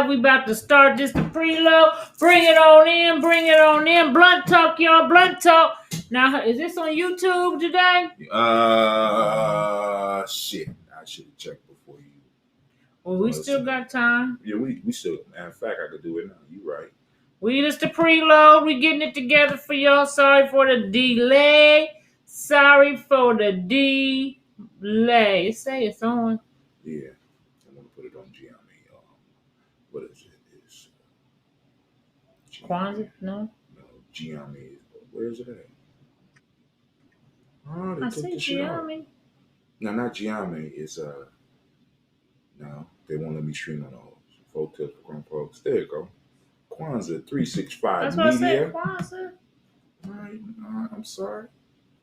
live. We about to start this the preload. Bring it on in. Bring it on in. Blunt talk, y'all. Blunt talk. Now, is this on YouTube today? Shit. I should have checked before you. Well, we still got time. Yeah, we still. Matter of fact, I could do it now. You right. We just the preload. We getting it together for y'all. Sorry for the delay. Sorry for the delay. Say it's on. Yeah, I'm gonna put it on Gianni. What is it? It's Kwanzaa? No. No, Gianni. Where is it at? Oh, I see Gianni. No, not Gianni. It's no, they won't let me stream on those. Folk tips for grown folks. There you go. Kwanzaa 365 That's Media. what I said, Kwanzaa. All right, I'm sorry.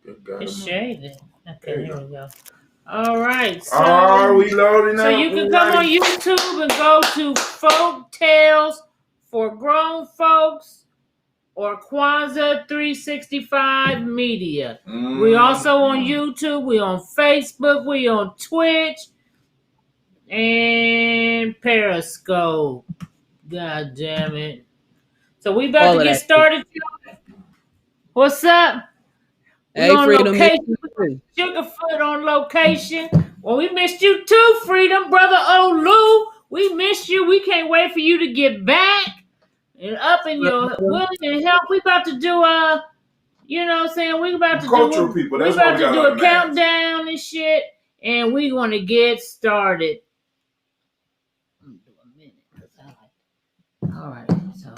It's shaded. Okay, here we go. All right. So, are we loading up? So you can come on YouTube and go to Folk Tales for Grown Folks or Kwanzaa 365 Media. We also on YouTube. We on Facebook. We on Twitch and Periscope. God damn it. So we about to get started. What's up? We on location. Sugarfoot on location. Well, we missed you too, Freedom, brother Olu. We missed you. We can't wait for you to get back and up in your willing and help. We about to do you know what I'm saying? We about to cultural people. That's we about to do a countdown countdown and shit, and we want to get started. I'm gonna do a minute. All right. So.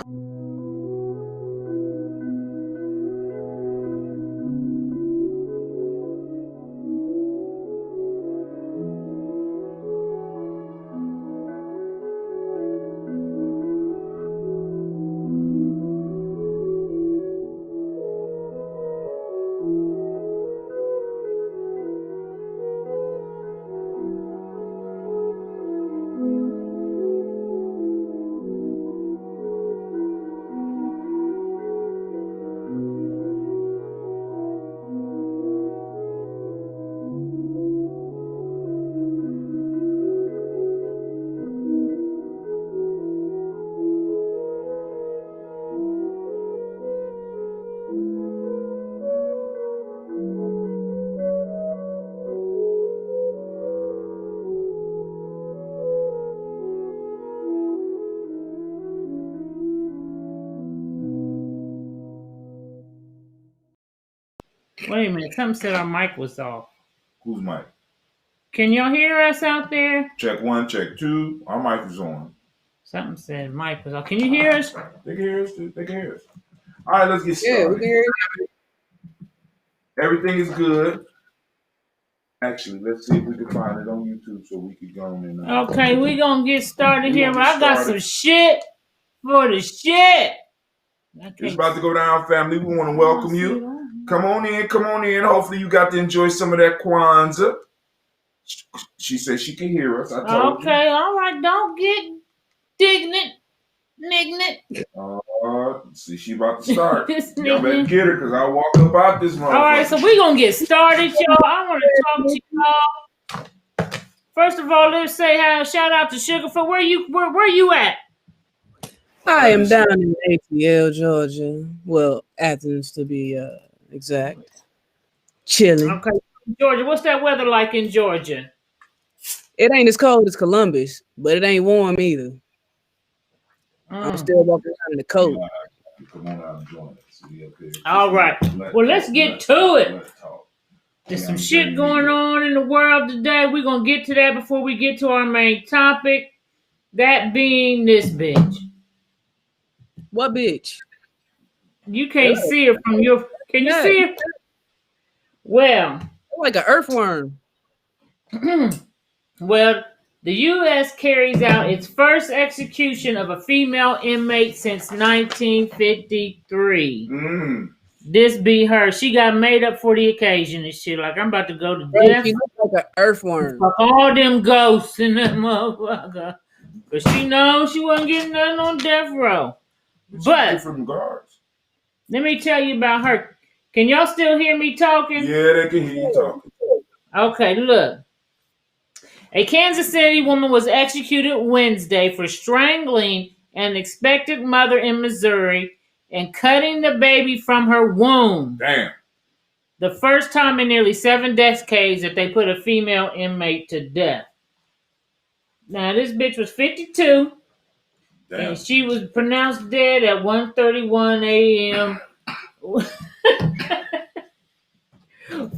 Wait a minute. Something said our mic was off. Whose mic? Can y'all hear us out there? Check 1, check 2. Our mic is on. Something said mic was off. Can you hear us? They can hear us. They can hear us. All right, let's get started. Yeah, we can hear you. Everything is good. Actually, let's see if we can find it on YouTube so we can go on and. Okay, we gonna get started here, but I got some shit for the shit. It's about to go down, family. We want to welcome you. Come on in. Hopefully, you got to enjoy some of that Kwanzaa. She said she can hear us. I told you. Okay, all right. Don't get indignant. See, she about to start. Y'all better get her because I'll walk up out this motherfucker. All right, so we gonna get started, y'all. I want to talk to y'all. First of all, let's say shout out to Sugarfoot. Where you at? I am down in ATL, Georgia. Well, Athens to be exact. Chilling. Okay, Georgia. What's that weather like in Georgia? It ain't as cold as Columbus, but it ain't warm either. I'm still walking around in the coat. Come on out and join us. Okay. All right. Well, let's get to it. There's some shit going on in the world today. We're going to get to that before we get to our main topic. That being this bitch. What bitch? You can't see her from your... Can you see her? Well... Like an earthworm. Well... The U.S. carries out its first execution of a female inmate since 1953. This be her. She got made up for the occasion and shit. Like, I'm about to go to death. She looks like an earthworm. Fuck all them ghosts in that motherfucker. Because she knows she wasn't getting nothing on death row. But, let me tell you about her. Can y'all still hear me talking? Yeah, they can hear you talking. Okay, look. A Kansas City woman was executed Wednesday for strangling an expectant mother in Missouri and cutting the baby from her womb. Damn. The first time in nearly 7 decades that they put a female inmate to death. Now, this bitch was 52. Damn. And she was pronounced dead at 1:31 a.m.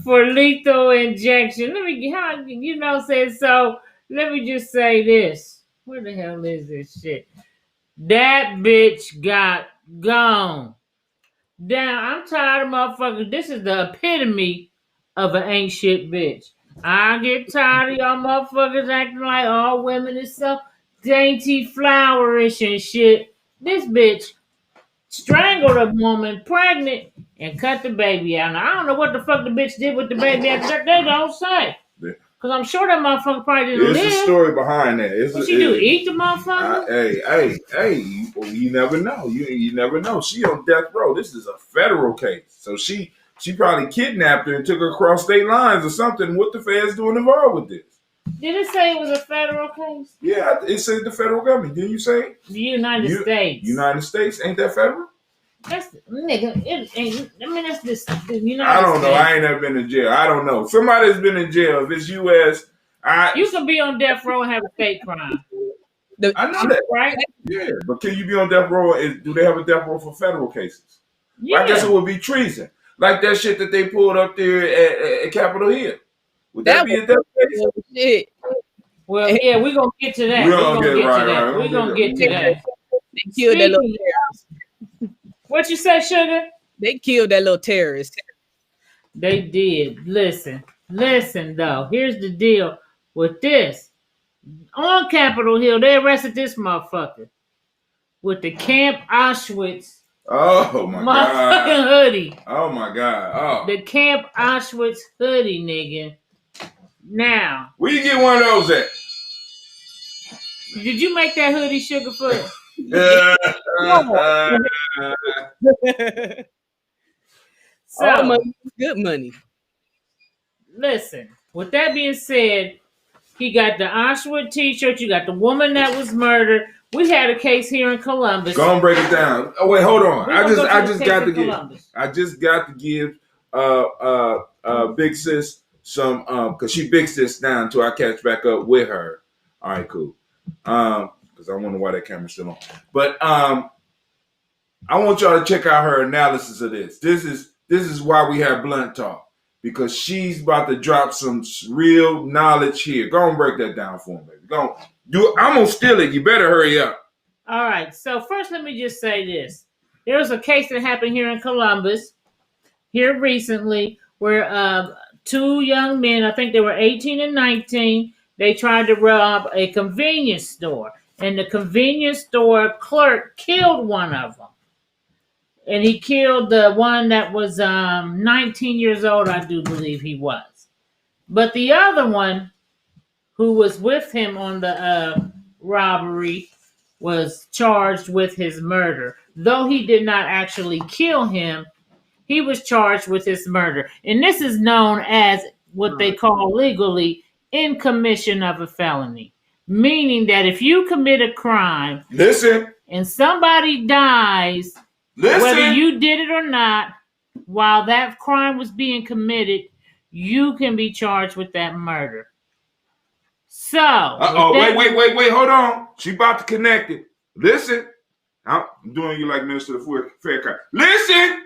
for lethal injection. Let me just say this. Where the hell is this shit? That bitch got gone. Damn, I'm tired of motherfuckers. This is the epitome of an ain't shit bitch. I get tired of y'all motherfuckers acting like all women is so dainty, flowerish and shit. This bitch strangled a woman pregnant and cut the baby out. Now, I don't know what the fuck the bitch did with the baby after that. They don't say. Because I'm sure that motherfucker probably didn't live. There's a story behind that. What she do? Eat the motherfucker? Hey. You never know. You never know. She on death row. This is a federal case. So she probably kidnapped her and took her across state lines or something. What the feds doing involved with this? Did it say it was a federal case? Yeah, it said the federal government. Didn't you say? The United States. United States? Ain't that federal? That's nigga. It ain't. I mean, that's this. The United I don't know. States. I ain't never been in jail. I don't know. Somebody's been in jail. If it's U.S., you can be on death row and have a state crime. I know that, right? Yeah, but can you be on death row? Do they have a death row for federal cases? Yeah. I guess it would be treason, like that shit that they pulled up there at Capitol Hill. Would that be a death case? Shit. Well, yeah, we're gonna get to that. We're gonna get to that. We're gonna get to that. They killed that little terrorist. What you say, Sugar? They killed that little terrorist. They did. Listen, though. Here's the deal with this. On Capitol Hill, they arrested this motherfucker with the Camp Auschwitz. Oh my god! Hoodie. Oh my god! Oh. The Camp Auschwitz hoodie, nigga. Now, where you get one of those at? Did you make that hoodie, Sugarfoot? So money, good money. Listen, with that being said, he got the Auschwitz t-shirt. You got the woman that was murdered. We had a case here in Columbus. Go and break it down. Oh wait, hold on. I just got to give Big Sis some because she big sis now until I catch back up with her. All right, cool. Because I wonder why that camera's still on. But I want y'all to check out her analysis of this. This is why we have Blunt Talk. Because she's about to drop some real knowledge here. Go and break that down for me, baby. Go on. I'm going to steal it. You better hurry up. All right. So first, let me just say this. There was a case that happened here in Columbus here recently where two young men, I think they were 18 and 19, they tried to rob a convenience store. And the convenience store clerk killed one of them. And he killed the one that was 19 years old, I do believe he was. But the other one, who was with him on the robbery, was charged with his murder. Though he did not actually kill him, he was charged with his murder. And this is known as what they call legally in commission of a felony. Meaning that if you commit a crime and somebody dies, whether you did it or not, while that crime was being committed, you can be charged with that murder. So, wait, hold on. She about to connect it. Listen, I'm doing you like Minister of Fair Crime. Listen.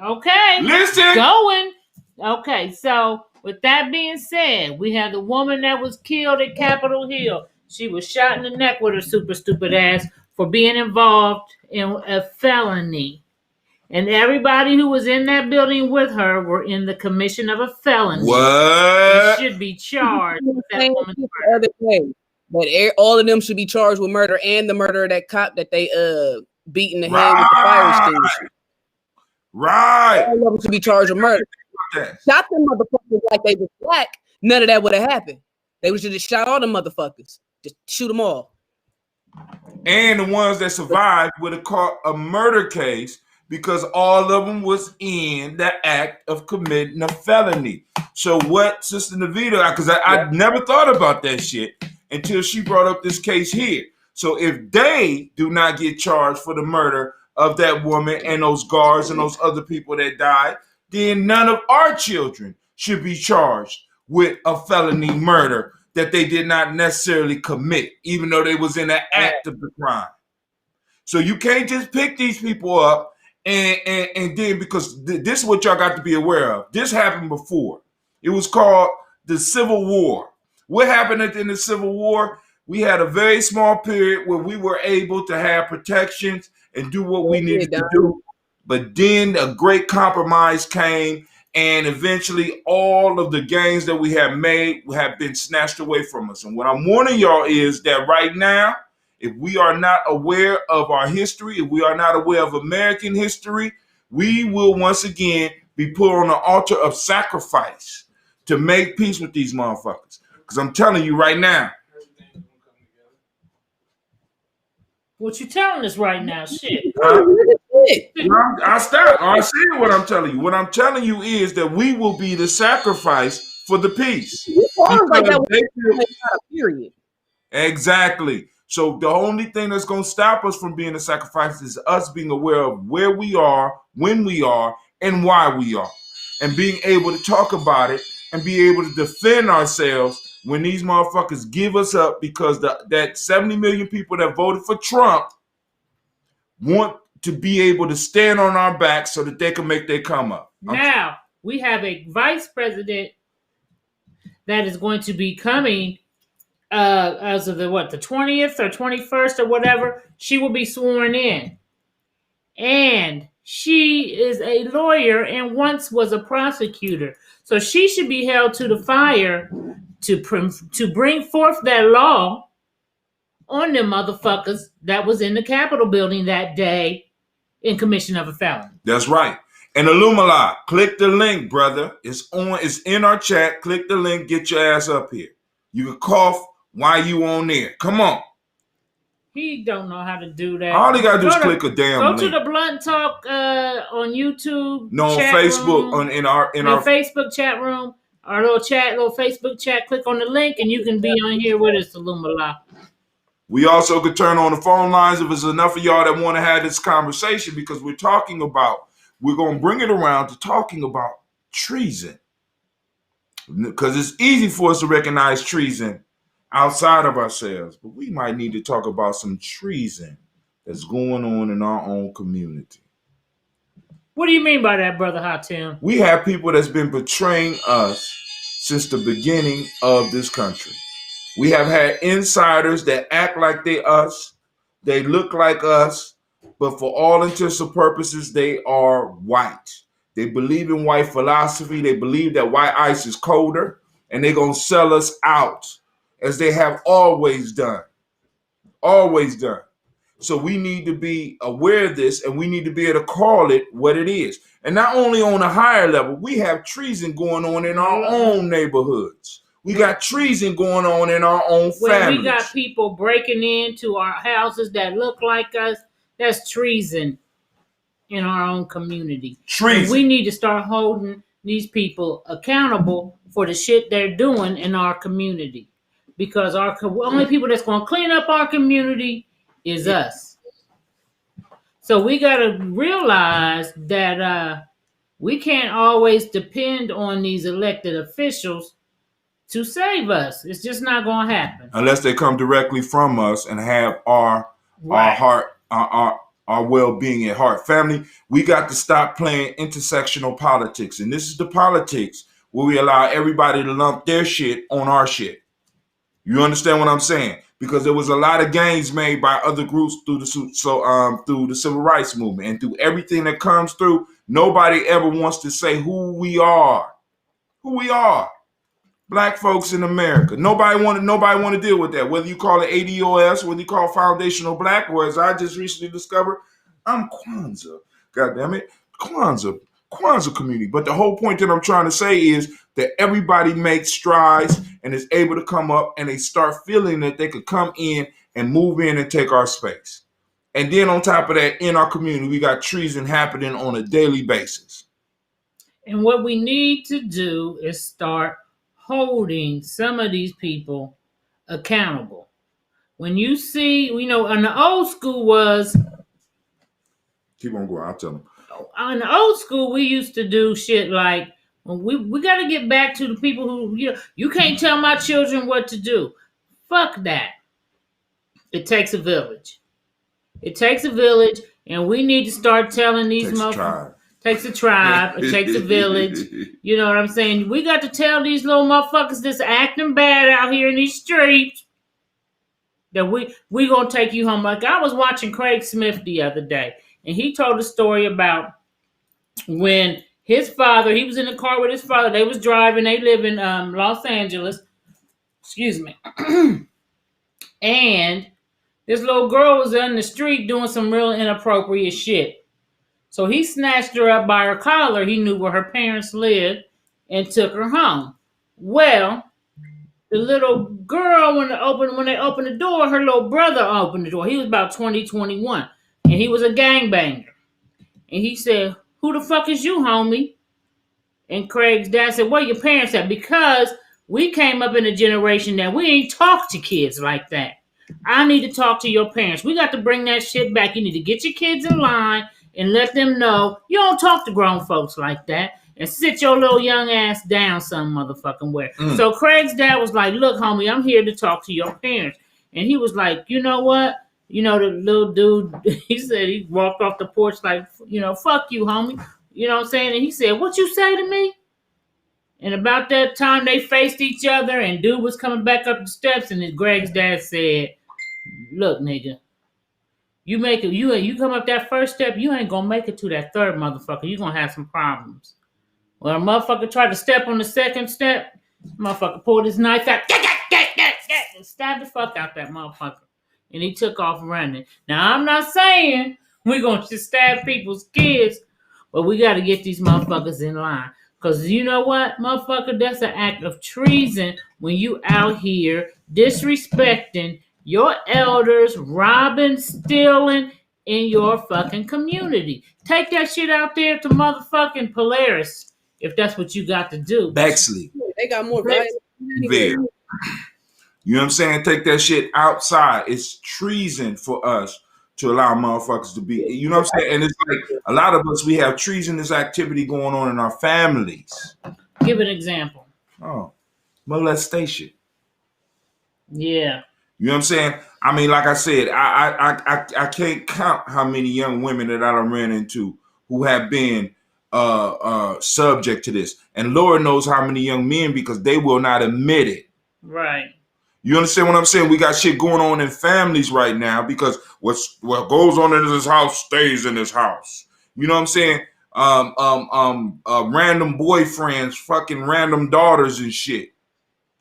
Okay. Listen. Going. Okay, so with that being said, we have the woman that was killed at Capitol Hill. She was shot in the neck with her super stupid ass for being involved in a felony. And everybody who was in that building with her were in the commission of a felony. What? They should be charged with that woman's murder. But all of them should be charged with murder and the murder of that cop that they beat in the head with the fire extinguisher. Right. All of them should be charged with murder. Shot them motherfuckers like they was black. None of that would have happened. They would have just shot all the motherfuckers. Just shoot them all. And the ones that survived would have caught a murder case because all of them was in the act of committing a felony. So what Sister Navita, because I never thought about that shit until she brought up this case here. So if they do not get charged for the murder of that woman and those guards and those other people that died, then none of our children should be charged with a felony murder that they did not necessarily commit, even though they was in the act of the crime. So you can't just pick these people up and then, because this is what y'all got to be aware of. This happened before. It was called the Civil War. What happened in the Civil War? We had a very small period where we were able to have protections and do what we needed to do. But then a great compromise came, and eventually all of the gains that we have made have been snatched away from us. And what I'm warning y'all is that right now, if we are not aware of our history, if we are not aware of American history, we will once again be put on an altar of sacrifice to make peace with these motherfuckers. Because I'm telling you right now. What you telling us right now? Shit. I said what I'm telling you. What I'm telling you is that we will be the sacrifice for the peace. Period. Exactly. So the only thing that's going to stop us from being a sacrifice is us being aware of where we are, when we are, and why we are. And being able to talk about it and be able to defend ourselves when these motherfuckers give us up, because that 70 million people that voted for Trump want to be able to stand on our backs so that they can make their come up. Now, we have a vice president that is going to be coming as of the 20th or 21st or whatever. She will be sworn in. And she is a lawyer and once was a prosecutor. So she should be held to the fire to bring forth that law on them motherfuckers that was in the Capitol building that day in commission of a felony. That's right. And Illumala, click the link, brother. It's in our chat. Click the link. Get your ass up here. You can cough while you on there. Come on. He don't know how to do that. All he gotta do is click a damn link. Go to the Blunt Talk on YouTube. No, on Facebook, room, in our Facebook chat room, our little Facebook chat. Click on the link and you can be on here with us, Illumala. We also could turn on the phone lines if there's enough of y'all that want to have this conversation, because we're going to bring it around to talking about treason. Because it's easy for us to recognize treason outside of ourselves, but we might need to talk about some treason that's going on in our own community. What do you mean by that, Brother Hatem? We have people that's been betraying us since the beginning of this country. We have had insiders that act like they us, they look like us, but for all intents and purposes, they are white. They believe in white philosophy. They believe that white ice is colder, and they're going to sell us out, as they have always done. Always done. So we need to be aware of this, and we need to be able to call it what it is. And not only on a higher level, we have treason going on in our own neighborhoods. We got treason going on in our own families. When we got people breaking into our houses that look like us, that's treason in our own community. Treason. And we need to start holding these people accountable for the shit they're doing in our community. Because our only people that's going to clean up our community is us. So we got to realize that we can't always depend on these elected officials to save us. It's just not going to happen unless they come directly from us and have our heart, our well-being at heart. Family, we got to stop playing intersectional politics, and this is the politics where we allow everybody to lump their shit on our shit. You understand what I'm saying? Because there was a lot of gains made by other groups through the civil rights movement and through everything that comes through. Nobody ever wants to say who we are. Who we are. Black folks in America. Nobody want to deal with that. Whether you call it ADOS, whether you call it Foundational Black, or as I just recently discovered, I'm Kwanzaa. God damn it. Kwanzaa community. But the whole point that I'm trying to say is that everybody makes strides and is able to come up, and they start feeling that they could come in and move in and take our space. And then on top of that, in our community, we got treason happening on a daily basis. And what we need to do is start holding some of these people accountable. When you see, in the old school was. Keep on going. I'll tell them. In the old school, we used to do shit like, we got to get back to the people who, you can't tell my children what to do. Fuck that. It takes a village. It takes a village, and we need to start telling these motherfuckers. Takes a tribe. It takes a village. You know what I'm saying? We got to tell these little motherfuckers that's acting bad out here in these streets that we gonna take you home. Like I was watching Craig Smith the other day, and he told a story about when his father, he was in the car with his father. They was driving. They live in Los Angeles. Excuse me. And this little girl was in the street doing some real inappropriate shit. So he snatched her up by her collar. He knew where her parents lived and took her home. Well, the little girl, when they opened the door, her little brother opened the door. He was about 20, 21. And he was a gangbanger. And he said, "Who the fuck is you, homie?" And Craig's dad said, "Where your parents at?" Because we came up in a generation that we ain't talk to kids like that. I need to talk to your parents. We got to bring that shit back. You need to get your kids in line and let them know you don't talk to grown folks like that. And sit your little young ass down some motherfucking where. So Craig's dad was like, "Look, homie, I'm here to talk to your parents." And he was like, "You know what? The little dude," he said, he walked off the porch like, "Fuck you, homie." You know what I'm saying? And he said, "What you say to me?" And about that time, they faced each other, and dude was coming back up the steps, and Greg's dad said, "Look, nigga, you come up that first step, you ain't gonna make it to that third motherfucker. You gonna have some problems." Well, a motherfucker tried to step on the second step. Motherfucker pulled his knife out, and stabbed the fuck out that motherfucker. And he took off running. Now, I'm not saying we're going to stab people's kids, but we got to get these motherfuckers in line. Because you know what, motherfucker? That's an act of treason when you out here disrespecting your elders, robbing, stealing in your fucking community. Take that shit out there to motherfucking Polaris if that's what you got to do. Bexley. They got more violence. There. You know what I'm saying? Take that shit outside. It's treason for us to allow motherfuckers to be. You know what I'm saying? And it's like a lot of us, we have treasonous activity going on in our families. Give an example. Oh, molestation. Yeah. You know what I'm saying? I mean, like I said, I can't count how many young women that I done ran into who have been subject to this. And Lord knows how many young men, because they will not admit it. Right. You understand what I'm saying? We got shit going on in families right now because what goes on in this house stays in this house. You know what I'm saying? Random boyfriends, fucking random daughters and shit.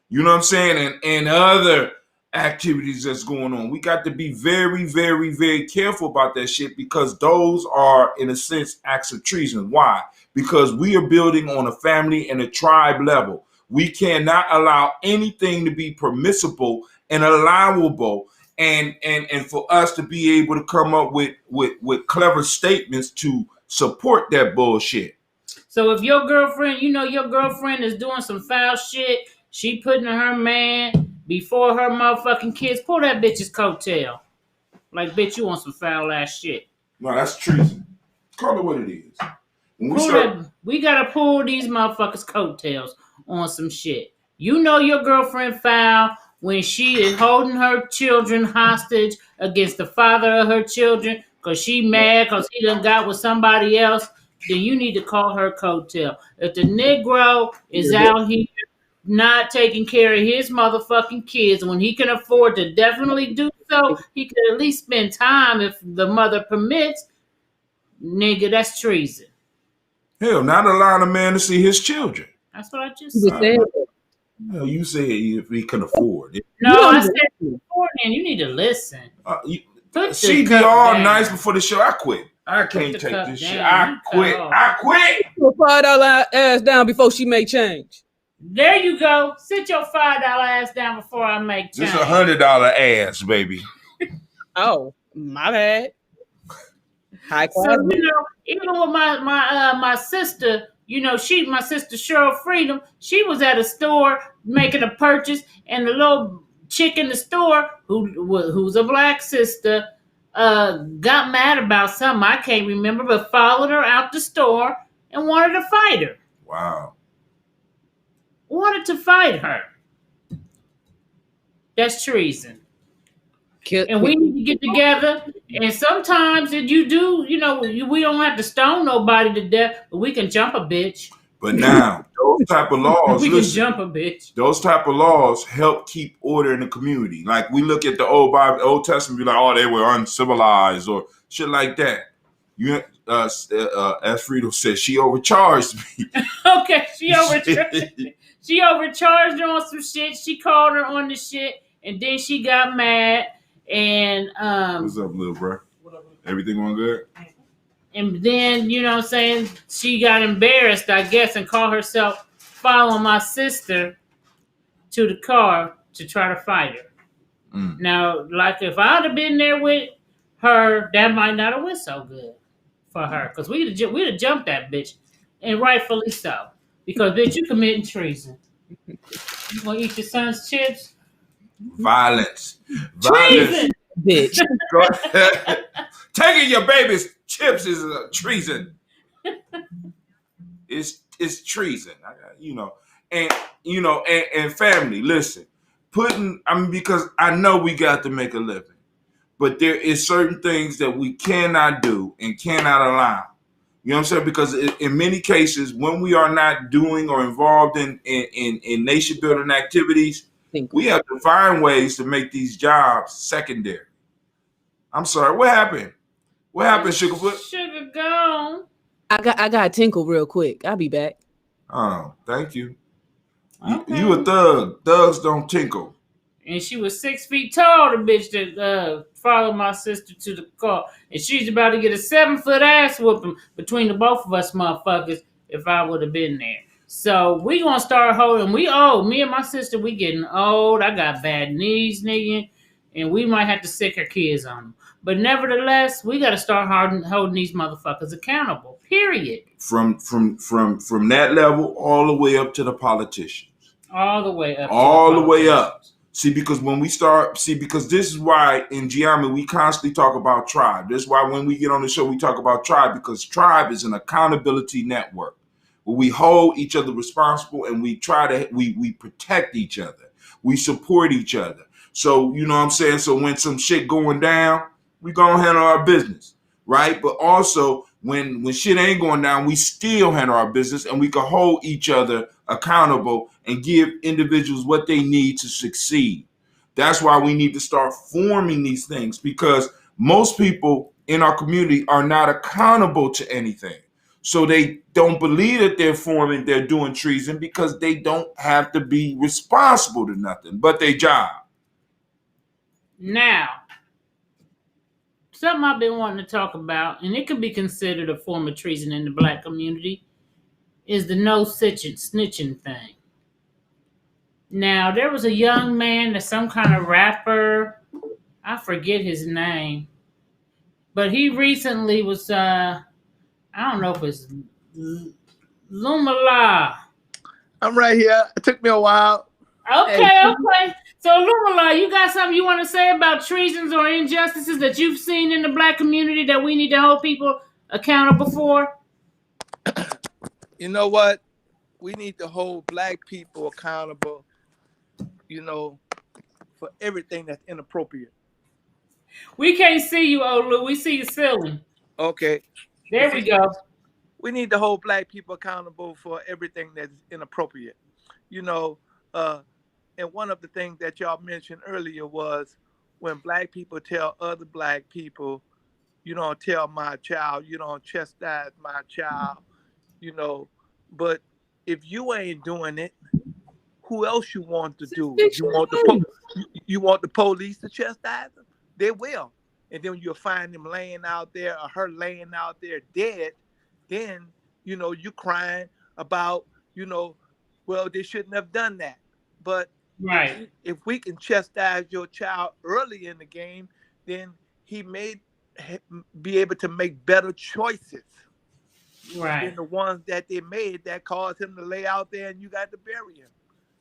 You know what I'm saying? And other activities that's going on. We got to be very, very, very careful about that shit because those are, in a sense, acts of treason. Why? Because we are building on a family and a tribe level. We cannot allow anything to be permissible and allowable, and for us to be able to come up with clever statements to support that bullshit. So if your girlfriend, your girlfriend is doing some foul shit, she putting her man before her motherfucking kids, pull that bitch's coattail. Like, bitch, you want some foul ass shit. No, that's treason. Call it what it is. We gotta pull these motherfuckers' coattails on some shit. You know your girlfriend foul when she is holding her children hostage against the father of her children because she mad because he done got with somebody else. Then you need to call her coattail. If the Negro is out here not taking care of his motherfucking kids when he can afford to definitely do so, he could at least spend time if the mother permits. Nigga, that's treason. Hell, not allowing a man to see his children. That's what I just said. No, you said if he can afford it. No, I said beforehand. You need to listen. She be all nice before the show. I quit. I can't take this shit. I quit. Put $5 ass down before she make change. There you go. Sit your $5 ass down before I make change. This is $100 ass, baby. Oh, my bad. High class. So even with my sister, my sister Cheryl Freedom, she was at a store making a purchase, and the little chick in the store who's a black sister got mad about something I can't remember, but followed her out the store and wanted to fight her. Wow. Wanted to fight her. That's treason. And we need to get together. And sometimes if you do, we don't have to stone nobody to death, but we can jump a bitch. But now, those type of laws, we can jump a bitch. Those type of laws help keep order in the community. Like we look at the old Bible, Old Testament, be like, oh, they were uncivilized or shit like that. As Frito said, she overcharged me. Okay, she overcharged her on some shit. She called her on the shit, and then she got mad. And what's up, little bro? Everything going good? And then, you know what I'm saying, she got embarrassed, I guess, and called herself following my sister to the car to try to fight her. Now, like if I'd have been there with her, that might not have went so good for her, because we'd have jumped that bitch, and rightfully so, because bitch, you committing treason. You gonna eat your son's chips? Violence. Treason, bitch. Taking your baby's chips is treason. It's treason. And family, listen. Because I know we got to make a living, but there is certain things that we cannot do and cannot allow. You know what I'm saying? Because in many cases, when we are not doing or involved in nation building activities, we have to find ways to make these jobs secondary. I'm sorry, what happened? What happened, Sugarfoot? Sugar gone. I got a tinkle real quick. I'll be back. Oh, thank you. Okay. You a thug. Thugs don't tinkle. And she was 6 feet tall, the bitch that followed my sister to the car. And she's about to get a 7-foot ass whooping between the both of us motherfuckers if I would have been there. So we gonna start holding. Me and my sister, we getting old. I got bad knees, nigga, and we might have to sick our kids on them. But nevertheless, we got to start holding these motherfuckers accountable. Period. From that level all the way up to the politicians. All the way up. All the way up. See, because because this is why in Giamma we constantly talk about tribe. This is why when we get on the show we talk about tribe, because tribe is an accountability network where we hold each other responsible and we protect each other. We support each other. So, you know what I'm saying? So when some shit going down, we gonna handle our business, right? But also when shit ain't going down, we still handle our business and we can hold each other accountable and give individuals what they need to succeed. That's why we need to start forming these things, because most people in our community are not accountable to anything. So they don't believe that they're doing treason because they don't have to be responsible to nothing but their job. Now, something I've been wanting to talk about, and it could be considered a form of treason in the black community, is the no snitching thing. Now, there was a young man that's some kind of rapper. I forget his name. But he recently was, I don't know if it's Lumala. I'm right here. It took me a while. Okay. So, Lumala, you got something you want to say about treasons or injustices that you've seen in the black community that we need to hold people accountable for? You know what? We need to hold black people accountable, for everything that's inappropriate. We can't see you, Olu. We see you ceiling. Okay. There we go. We need to hold black people accountable for everything that's inappropriate. And one of the things that y'all mentioned earlier was when black people tell other black people, you don't tell my child, you don't chastise my child, but if you ain't doing it, who else you want to do? You want the police to chastise them? They will. And then you'll find them laying out there or her laying out there dead. Then, you crying about, well, they shouldn't have done that. But right. If we can chastise your child early in the game, then he may be able to make better choices. Right. than the ones that they made that caused him to lay out there and you got to bury him.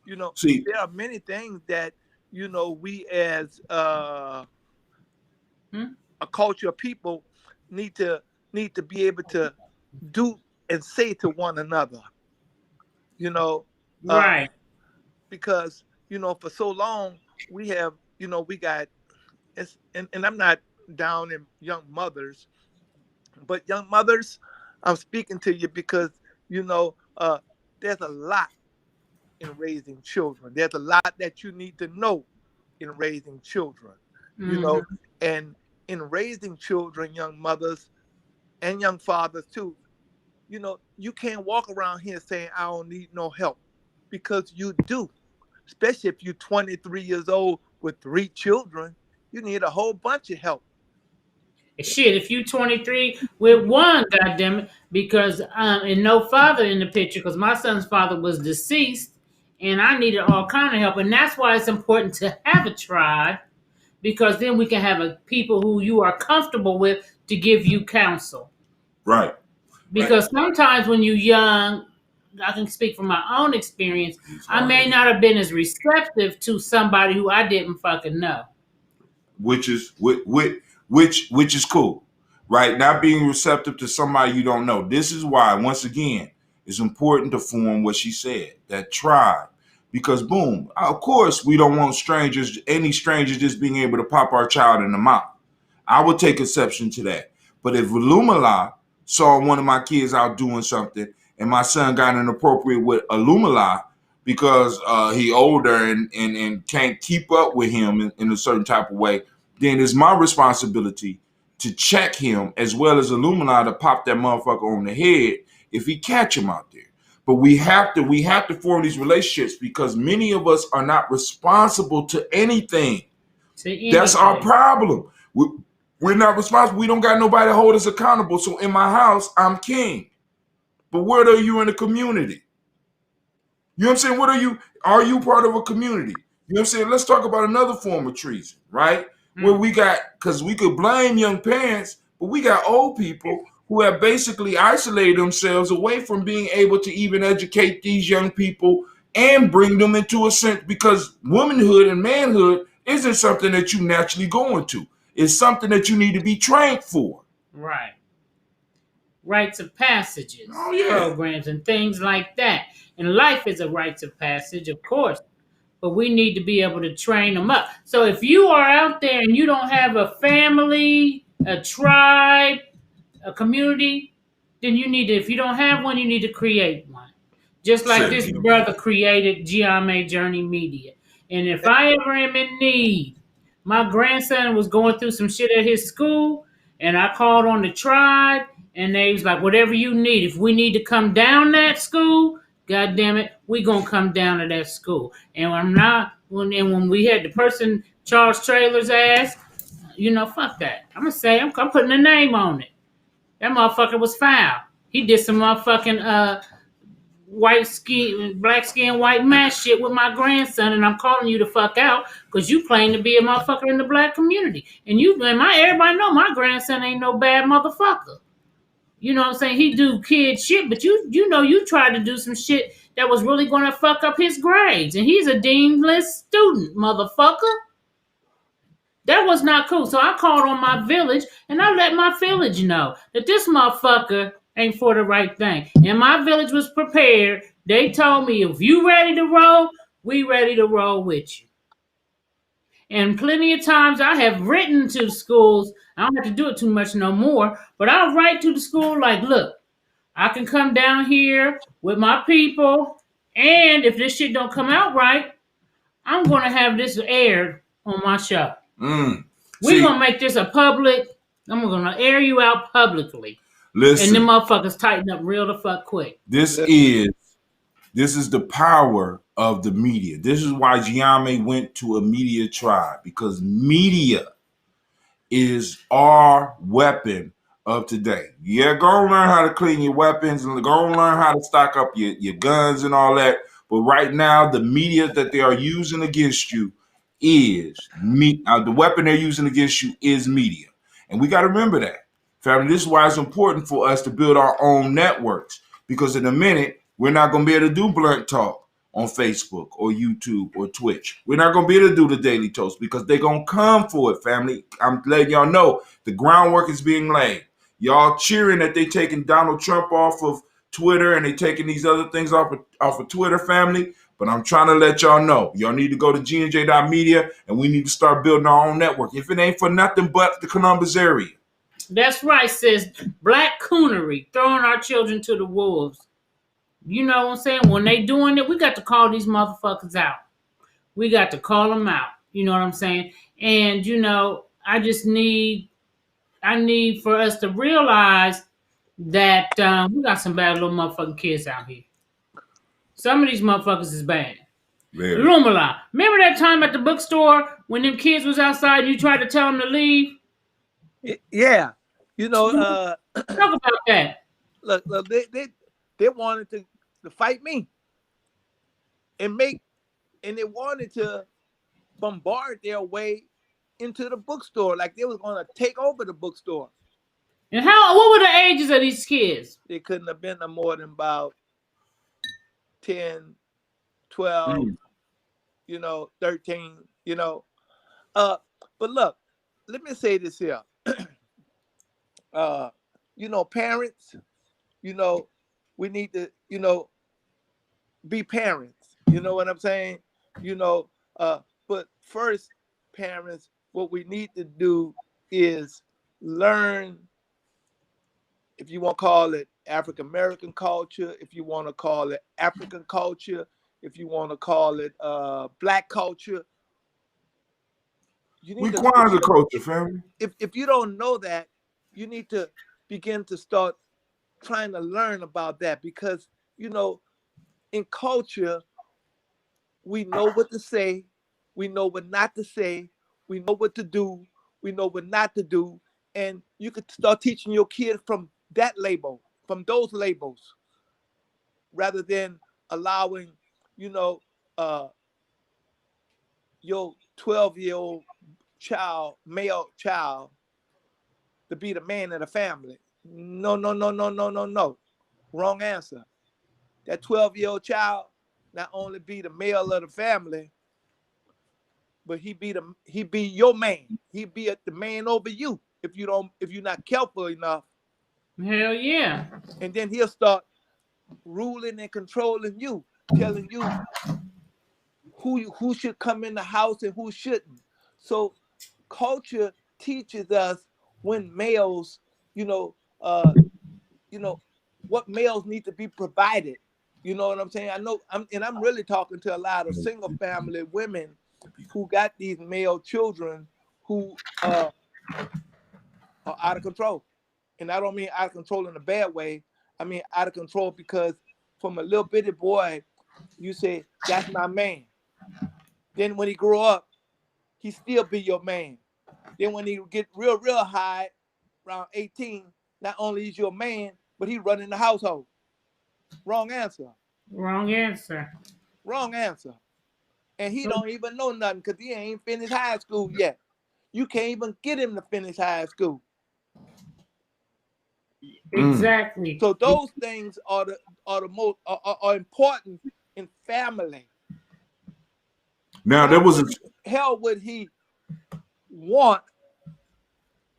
You know, See, there are many things that, you know, we as a culture of people need to be able to do and say to one another. You know, Right. because, you know, for so long we have, you know, we got and I'm not down in young mothers, but young mothers, I'm speaking to you because, you know, there's a lot in raising children. There's a lot that you need to know in raising children, you know, and in raising children, young mothers and young fathers too, you know, you can't walk around here saying, I don't need no help, because you do, especially if you're 23 years old with 3 children, you need a whole bunch of help. Shit, if you 23 with one, goddamn it, because and no father in the picture, because my son's father was deceased, and I needed all kind of help, and that's why it's important to have a tribe, because then we can have a people who you are comfortable with to give you counsel. Right. Because sometimes when you're young, I can speak from my own experience, I may not have been as receptive to somebody who I didn't fucking know. Which is cool, right? Not being receptive to somebody you don't know. This is why, once again, it's important to form what she said, that tribe. Because boom, of course, we don't want any strangers just being able to pop our child in the mouth. I would take exception to that. But if Illumala saw one of my kids out doing something and my son got inappropriate with Illumala because he older and can't keep up with him in a certain type of way, then it's my responsibility to check him as well as Illumala to pop that motherfucker on the head if he catch him out there. But we have to form these relationships because many of us are not responsible to anything. That's our problem. We're not responsible. We don't got nobody to hold us accountable. So in my house, I'm king. But where are you in the community? You know what I'm saying? What are you? Are you part of a community? You know what I'm saying? Let's talk about another form of treason, right? Where we got, because we could blame young parents, but we got old people who have basically isolated themselves away from being able to even educate these young people and bring them into a sense, because womanhood and manhood isn't something that you naturally go into. It's something that you need to be trained for. Right. Rites of passages, programs, and things like that. And life is a rites of passage, of course. But we need to be able to train them up. So if you are out there and you don't have a family, a tribe, a community, then you need to, if you don't have one, you need to create one. Just like this brother created GMA Journey Media. And if I ever am in need, my grandson was going through some shit at his school, and I called on the tribe, and they was like, whatever you need. If we need to come down that school, God damn it, we gonna come down to that school. And when we had the person Charles Trailer's ass, you know, fuck that. I'm gonna say I'm putting a name on it. That motherfucker was foul. He did some motherfucking black skin, white man shit with my grandson, and I'm calling you the fuck out because you claim to be a motherfucker in the black community. And everybody know my grandson ain't no bad motherfucker. You know what I'm saying? He do kid shit, but you know you tried to do some shit that was really gonna fuck up his grades. And he's a dean's list student, motherfucker. That was not cool. So I called on my village and I let my village know that this motherfucker ain't for the right thing. And my village was prepared. They told me, if you ready to roll, we ready to roll with you. And plenty of times I have written to schools. I don't have to do it too much no more, but I'll write to the school like, look, I can come down here with my people, and if this shit don't come out right, I'm going to have this aired on my show. We're going to make this a public. I'm going to air you out publicly. Listen. And them motherfuckers tighten up real the fuck quick. This is the power of the media. This is why Giame went to a media tribe, because media is our weapon of today. Yeah, go learn how to clean your weapons and go learn how to stock up your guns and all that. But right now, the media that they are using against you is the weapon they're using against you is media. And we got to remember that. Family, this is why it's important for us to build our own networks, because in a minute, we're not going to be able to do blunt talk on Facebook or YouTube or Twitch. We're not going to be able to do the Daily Toast because they're going to come for it, family. I'm letting y'all know the groundwork is being laid. Y'all cheering that they taking Donald Trump off of Twitter and they taking these other things off of Twitter, family. But I'm trying to let y'all know, y'all need to go to gnj.media and we need to start building our own network. If it ain't for nothing but the Columbus area. That's right, sis. Black coonery, throwing our children to the wolves. You know what I'm saying? When they doing it, we got to call these motherfuckers out. We got to call them out. You know what I'm saying? And, you know, I need for us to realize that we got some bad little motherfucking kids out here. Some of these motherfuckers is bad. Lumala. Remember that time at the bookstore when them kids was outside and you tried to tell them to leave? Yeah. You know, talk about that. Look, they wanted to fight me and they wanted to bombard their way into the bookstore, like they was going to take over the bookstore. And what were the ages of these kids? They couldn't have been no more than about 10, 12, 13, But look, let me say this here. Parents, we need to, be parents. You know what I'm saying? But first, parents, what we need to do is learn, if you want to call it African American culture, if you want to call it African culture, if you want to call it Black culture. We Kwanzaa culture, family. If you don't know that, you need to begin to start trying to learn about that, because in culture, we know what to say, we know what not to say, we know what to do, we know what not to do, and you could start teaching your kids from those labels, rather than allowing your 12-year-old male child, to be the man of the family. No. Wrong answer. That 12-year-old not only be the male of the family, but he be your man. He be the man over you if you're not careful enough. Hell yeah. And then he'll start ruling and controlling you, telling you who should come in the house and who shouldn't. So culture teaches us when males, what males need to be provided. You know what I'm saying? I'm really talking to a lot of single family women who got these male children who are out of control. And I don't mean out of control in a bad way. I mean out of control because from a little bitty boy, you say, that's my man. Then when he grow up, he still be your man. Then when he get real high, around 18, not only is your man, but he running the household. Wrong answer. Wrong answer. Wrong answer. And he don't even know nothing because he ain't finished high school yet. You can't even get him to finish high school. Exactly. So those things are the most are important in family. Now there was hell would he want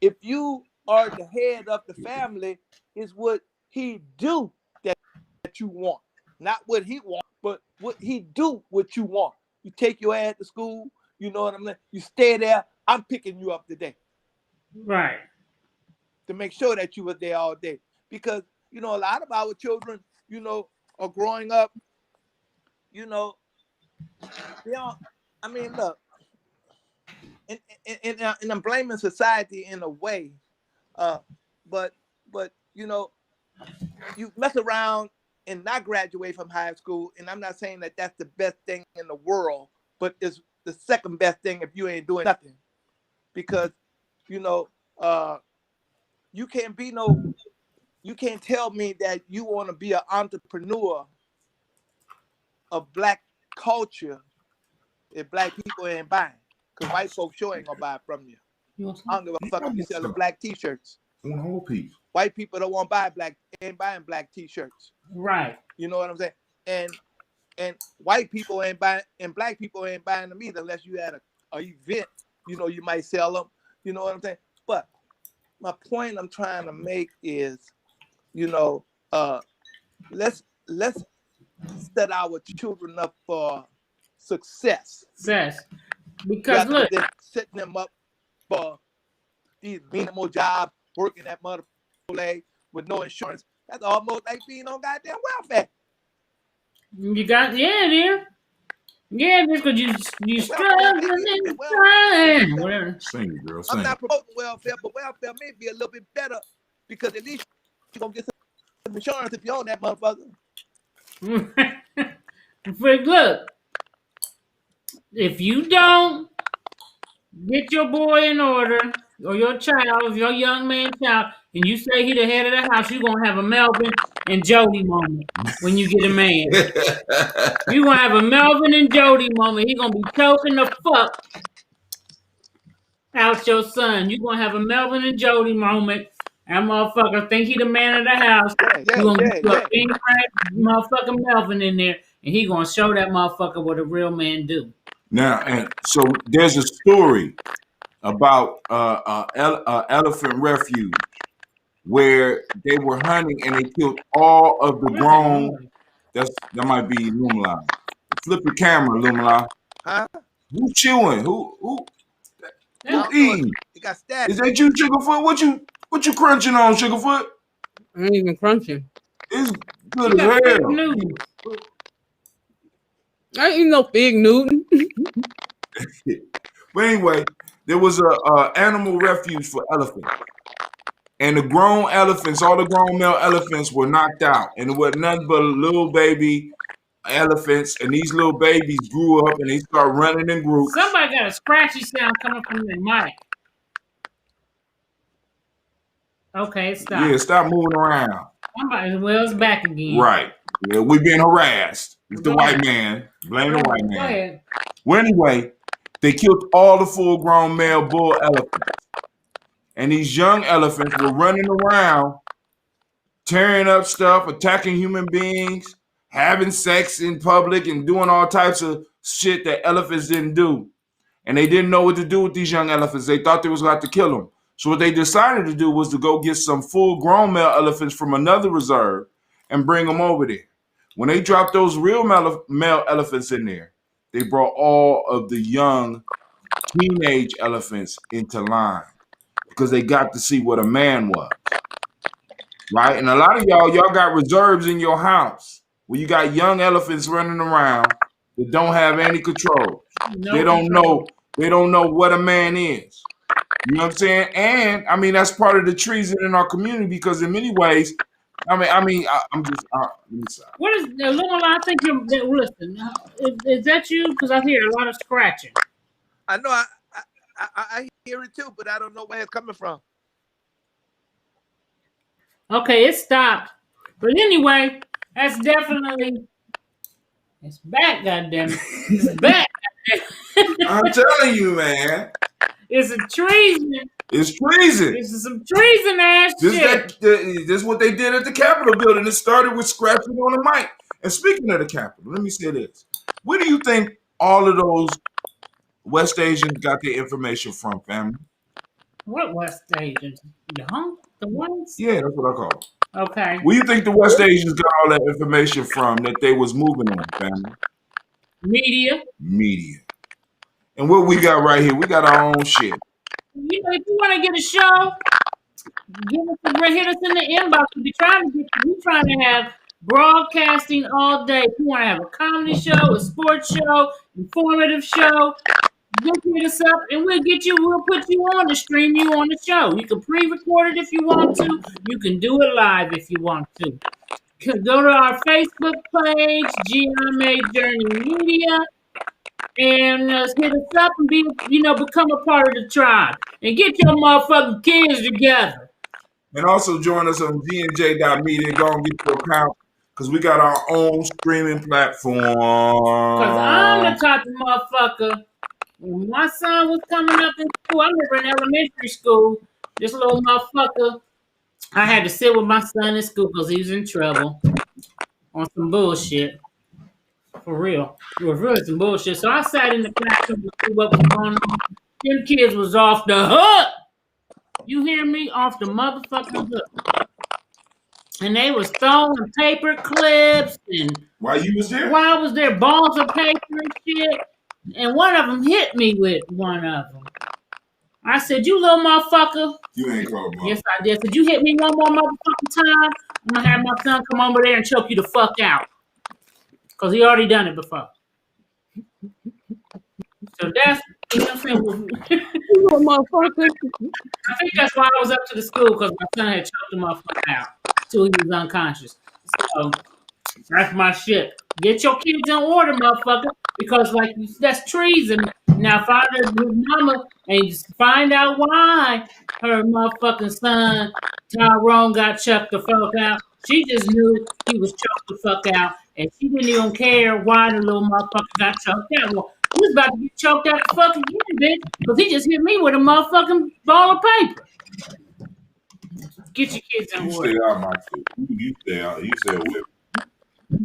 if you are the head of the family? Is what he do that you want, not what he want, but what he do what you want. You take your ass to school. You know what I'm saying? You stay there. I'm picking you up today. Right. To make sure that you were there all day. Because, a lot of our children, are growing up, they don't, look, and I'm blaming society in a way, but you mess around and not graduate from high school, and I'm not saying that that's the best thing in the world, but it's the second best thing if you ain't doing nothing. Because, you can't tell me that you want to be an entrepreneur of Black culture if Black people ain't buying. Because white folks sure ain't going to buy from you. I don't give a fuck if you selling Black t-shirts. One whole piece. White people don't want to buy ain't buying black t-shirts. Right. You know what I'm saying? And white people ain't buying, and black people ain't buying them either unless you had a event. You know, you might sell them. You know what I'm saying? But my point I'm trying to make is, you know, let's set our children up for success. Success. Because look, setting them up for these minimal jobs, working at motherfucker with no insurance. That's almost like being on goddamn welfare. You got it is. Yeah, because you struggling and trying. Whatever. Sing it, girl. Sing. I'm not promoting welfare, but welfare may be a little bit better because at least you're gonna get some insurance if you own that motherfucker. Look, if you don't get your boy in order, or your child, your young man child, and you say he the head of the house, you're gonna have a Melvin and Jody moment when you get a man. You're gonna have a Melvin and Jody moment. He gonna be choking the fuck out your son. You're gonna have a Melvin and Jody moment. That motherfucker think he the man of the house. You gonna get a big motherfucking Melvin in there, and he gonna show that motherfucker what a real man do. Now, and so there's a story about elephant refuge where they were hunting and they killed all of the grown. That might be Lumala. Flip your camera, Lumala. Huh? Who chewing? Who eating? It got stabbed. Is that you, Sugarfoot? What you crunching on, Sugarfoot? I ain't even crunching. It's good as hell. I ain't no Fig Newton. But anyway, there was a animal refuge for elephants. And the grown elephants, all the grown male elephants were knocked out. And it was nothing but little baby elephants. And these little babies grew up and they started running in groups. Somebody got a scratchy sound coming from their mic. Okay, stop. Yeah, stop moving around. It's back again. Right. Yeah, we being harassed. It's the white man. Blame the white man. Go ahead. Well, anyway, they killed all the full-grown male bull elephants. And these young elephants were running around, tearing up stuff, attacking human beings, having sex in public, and doing all types of shit that elephants didn't do. And they didn't know what to do with these young elephants. They thought they was about to kill them. So what they decided to do was to go get some full-grown male elephants from another reserve and bring them over there. When they dropped those real male elephants in there, they brought all of the young teenage elephants into line because they got to see what a man was, right? And a lot of y'all got reserves in your house where you got young elephants running around that don't have any control. They don't know what a man is. You know what I'm saying? And I mean, that's part of the treason in our community because in many ways, I'm just. What is Lumala? I think you're listen. Is that you? Because I hear a lot of scratching. I know. I hear it too, but I don't know where it's coming from. Okay, it stopped. But anyway, that's definitely it's back. Goddamn it, it's back. I'm telling you, man. It's a treason. It's treason. This is some treason ass shit. This is what they did at the Capitol building. It started with scratching on the mic. And speaking of the Capitol, let me say this. Where do you think all of those West Asians got their information from, family? What West Asians? The ones? Yeah, that's what I call them. Okay. Where do you think the West Asians got all that information from that they was moving on, family? Media. And what we got right here, we got our own shit. You know, if you want to get a show, hit us in the inbox. We trying to have broadcasting all day. If you want to have a comedy show, a sports show, informative show, just hit us up and we'll put you on to stream you on the show. You can pre-record it if you want to. You can do it live if you want to. Go to our Facebook page, GMA Journey Media. And hit us up and become a part of the tribe and get your motherfucking kids together. And also join us on gnj.media. Go and get your account because we got our own streaming platform. Because I'm the type of motherfucker. When my son was coming up in school, I remember in elementary school, this little motherfucker I had to sit with my son in school because he was in trouble on some bullshit. For real. It was really some bullshit. So I sat in the classroom to see what was going on. Them kids was off the hook. You hear me? Off the motherfucking hook. And they was throwing paper clips and while you was there? While I was there, balls of paper and shit. And one of them hit me with one of them. I said, "You little motherfucker." You ain't called mom. Yes, I did. I said, "You hit me one more motherfucking time, I'm gonna have my son come over there and choke you the fuck out." Because he already done it before. So that's, you know what I'm saying? I think that's why I was up to the school, because my son had choked the motherfucker out till he was unconscious. So that's my shit. Get your kids in order, motherfucker, because like that's treason. Now find his mama and find out why her motherfucking son Tyrone got chucked the fuck out. She just knew he was choked the fuck out, and she didn't even care why the little motherfucker got choked out. Well, he was about to get choked out the fuck again, bitch, because he just hit me with a motherfucking ball of paper. Get your kids in order. You stay out my food. You stay out. You stay away.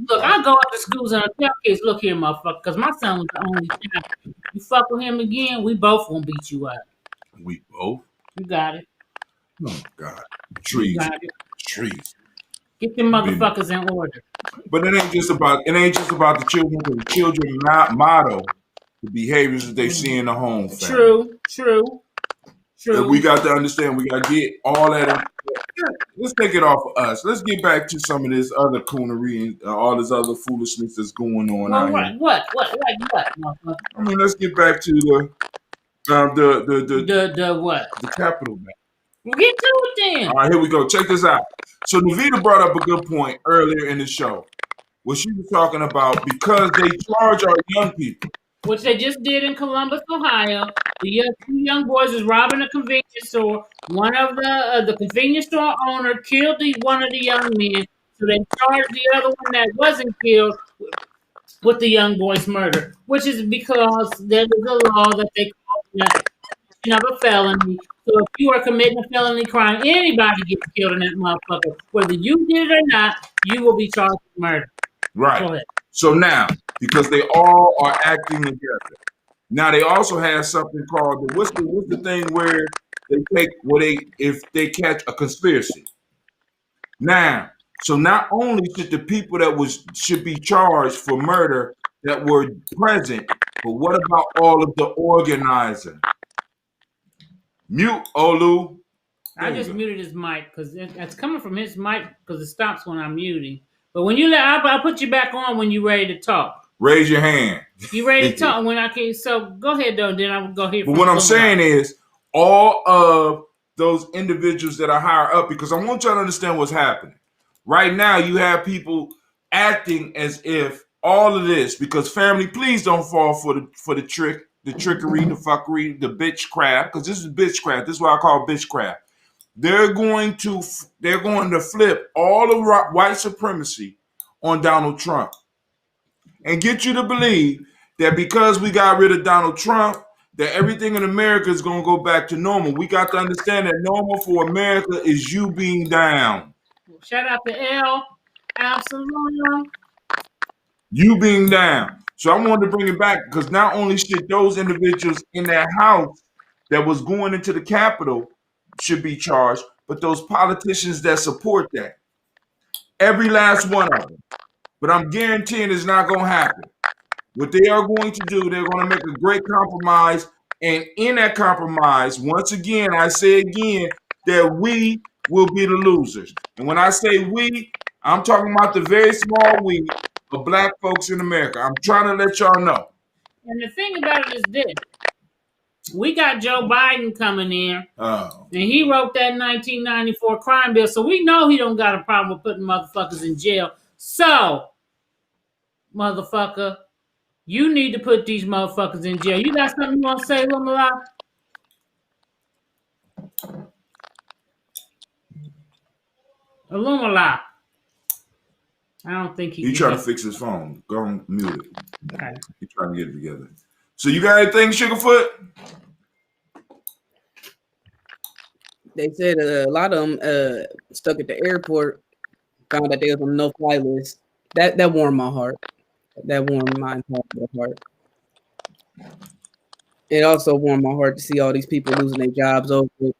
Look, I go up to schools and I tell kids, "Look here, motherfucker," because my son was the only child. You fuck with him again, we both gonna beat you up. We both? You got it. Oh my God. Treason. Treason. Get them motherfuckers in order. But it ain't just about the children, because the children model the behaviors that they see in the home. Family. True. And we got to understand, we got to get all that. Let's take it off of us. Let's get back to some of this other coonery and all this other foolishness that's going on out here. What? I mean, let's get back to the what? The Capitol Bank. We'll get to it then. All right, here we go. Check this out. So Navita brought up a good point earlier in the show, where she was talking about because they charge our young people, which they just did in Columbus, Ohio. The two young boys was robbing a convenience store. One of the convenience store owner killed one of the young men, so they charged the other one that wasn't killed with the young boy's murder, which is because there is a law that they call a felony. So if you are committing a felony crime, anybody gets killed in that motherfucker. Whether you did it or not, you will be charged with murder. Right. So now, because they all are acting together, now they also have something called what's the thing where they take if they catch a conspiracy. Now, so not only should the people that should be charged for murder that were present, but what about all of the organizers? Mute Olu. I just muted his mic because it's coming from his mic because it stops when I'm muting. But when you I'll put you back on when you're ready to talk. Raise your hand. You ready to talk when I can? So go ahead though. Then I'll go here. But what I'm saying is, all of those individuals that are higher up, because I want y'all to understand what's happening right now. You have people acting as if all of this, because family, please don't fall for the trickery, the fuckery, the bitchcraft, because this is bitchcraft. This is what I call bitchcraft. They're going to flip all of white supremacy on Donald Trump and get you to believe that because we got rid of Donald Trump, that everything in America is going to go back to normal. We got to understand that normal for America is you being down. Shout out to L. Absolutely. You being down. So I wanted to bring it back because not only should those individuals in that house that was going into the Capitol should be charged, but those politicians that support that. Every last one of them. But I'm guaranteeing it's not going to happen. What they are going to do, they're going to make a great compromise. And in that compromise, once again, I say again, that we will be the losers. And when I say we, I'm talking about the very small we of black folks in America. I'm trying to let y'all know. And the thing about it is this. We got Joe Biden coming in, and he wrote that 1994 crime bill, so we know he don't got a problem with putting motherfuckers in jail. So, motherfucker, you need to put these motherfuckers in jail. You got something you want to say, Lumala? Lumala. I don't think He's trying to fix his phone. Go on, mute it. Okay. He's trying to get it together. So you got anything, Sugarfoot? They said a lot of them stuck at the airport. Found out they was on no-fly list. That warmed my heart. That warmed my entire heart. It also warmed my heart to see all these people losing their jobs over it.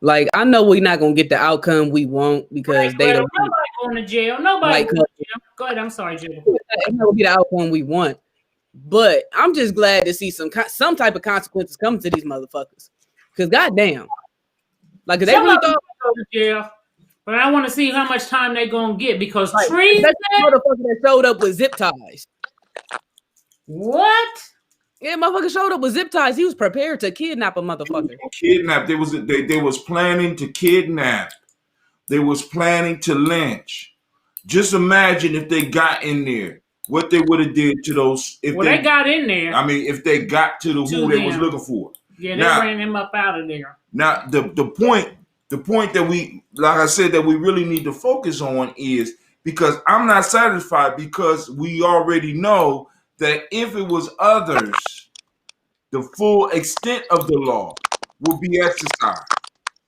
Like, I know we're not gonna get the outcome we want because they don't. Nobody going to jail. Nobody going to jail. Go ahead. I'm sorry, Jill. It's not gonna be the outcome we want. But I'm just glad to see some type of consequences coming to these motherfuckers. Because goddamn, like if they really thought go to jail, but I want to see how much time they gonna get because like, treason. That motherfucker that showed up with zip ties. What? Yeah, motherfucker showed up with zip ties. He was prepared to kidnap a motherfucker. Kidnap. They was planning to kidnap. They was planning to lynch. Just imagine if they got in there, what they would have did to those. If they got in there. I mean, if they got to who they was looking for. Yeah, they ran him up out of there. Now, the point that we, like I said, that we really need to focus on is because I'm not satisfied because we already know that if it was others, the full extent of the law will be exercised.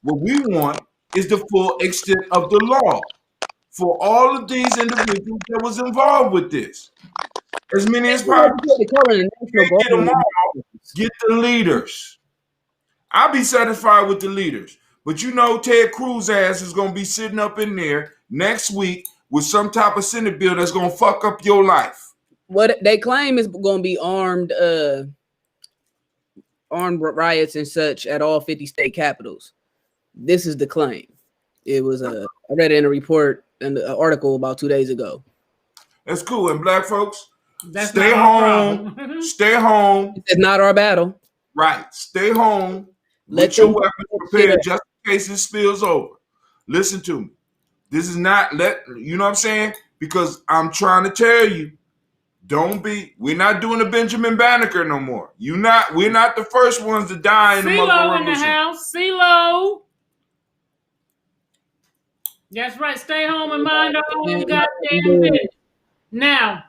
What we want is the full extent of the law for all of these individuals that was involved with this. As many as possible. Get them all. Get the leaders. I'll be satisfied with the leaders. But you know Ted Cruz ass is going to be sitting up in there next week with some type of Senate bill that's going to fuck up your life. What they claim is going to be armed riots and such at all 50 state capitals. This is the claim. It was I read it in a report in an article about 2 days ago. That's cool. And black folks, stay home. Stay home. It's not our battle. Right. Stay home. Let your weapons prepared just in case it spills over. Listen to me. This is not you know what I'm saying? Because I'm trying to tell you, we're not doing a Benjamin Banneker no more. We're not the first ones to die in the CeeLo in the house. CeeLo. That's right. Stay home and mind our own goddamn business. Now,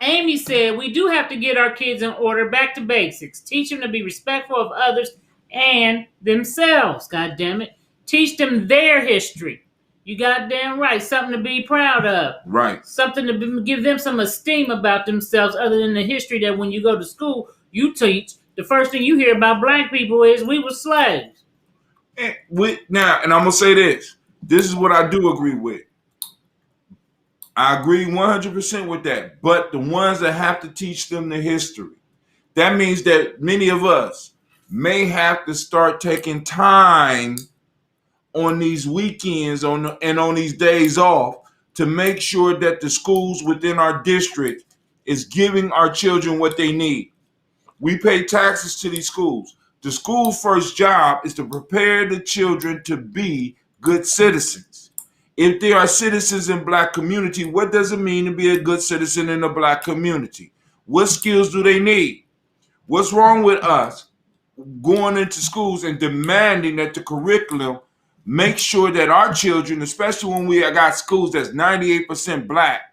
Amy said we do have to get our kids in order, back to basics. Teach them to be respectful of others and themselves. God damn it. Teach them their history. You goddamn right. Something to be proud of. Right. Something to give them some esteem about themselves other than the history that when you go to school, you teach. The first thing you hear about black people is we were slaves. And I'm going to say this. This is what I do agree with. I agree 100% with that. But the ones that have to teach them the history, that means that many of us may have to start taking time on these weekends and on these days off to make sure that the schools within our district is giving our children what they need. We pay taxes to these schools. The school's first job is to prepare the children to be good citizens. If they are citizens in black community, what does it mean to be a good citizen in a black community? What skills do they need? What's wrong with us going into schools and demanding that the curriculum make sure that our children, especially when we got schools that's 98% black,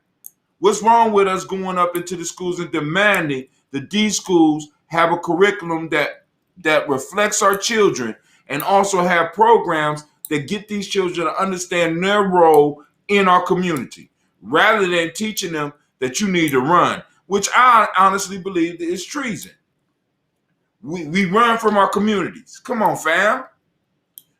what's wrong with us going up into the schools and demanding that these schools have a curriculum that reflects our children and also have programs that get these children to understand their role in our community, rather than teaching them that you need to run, which I honestly believe is treason. We run from our communities. Come on, fam.